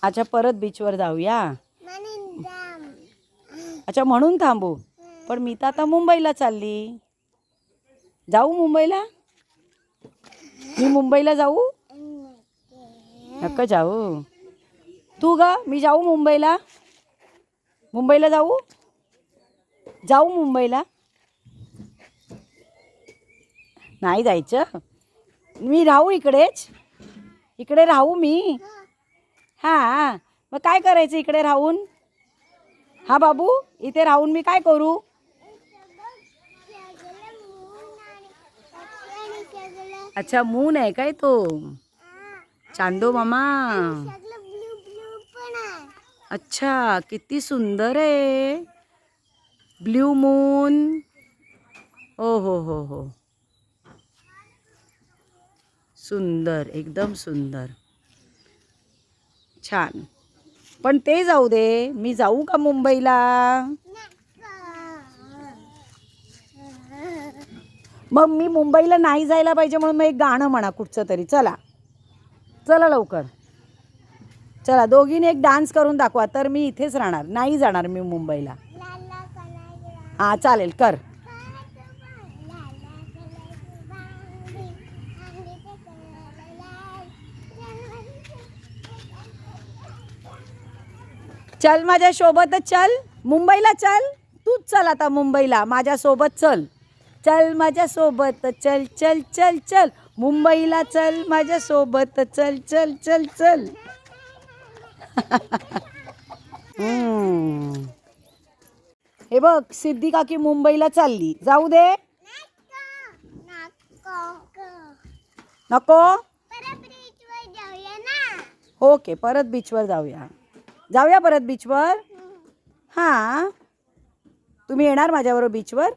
अच्छा परत बीचवर जाऊया. अच्छा म्हणून थांबू. पण मी तर आता मुंबईला चालली. जाऊ मुंबईला. मी मुंबईला जाऊ. नका जाऊ तू ग. मी जाऊ मुंबईला. मुंबईला जाऊ. जाऊ मुंबईला. नाही जायचं. मी राहू इकडेच. इकडे राहू मी. हां मग काय करायचं इकडे राहून. हा बाबू इथे राहून मी काय करू. अच्छा मून आहे काय तो. चांदो मामा. अच्छा किती सुंदर आहे. Blue moon. ओ हो सुंदर एकदम सुंदर. छान. पण ते जाऊ दे. मी जाऊ का मुंबईला. मग मी मुंबईला नाही जायला पाहिजे म्हणून मग एक गाणं म्हणा कुठचं तरी. चला चला लवकर. चला दोघींनी एक डान्स करून दाखवा. तर मी इथेच राहणार. नाही जाणार मी मुंबईला. हां चालेल कर. चल माझ्या सोबतच चल. मुंबईला चल. तूच चल आता मुंबईला माझ्यासोबत चल. चल माझ्यासोबत चल चल चल चल. मुंबईला चल माझ्यासोबत चल चल चल चल. हे बघ सिद्धी काकी मुंबईला चालली. जाऊ दे. नको. ओके परत बीचवर जाऊया. जाऊया परत बीचवर. हां तुम्ही येणार माझ्याबरोबर बीचवर.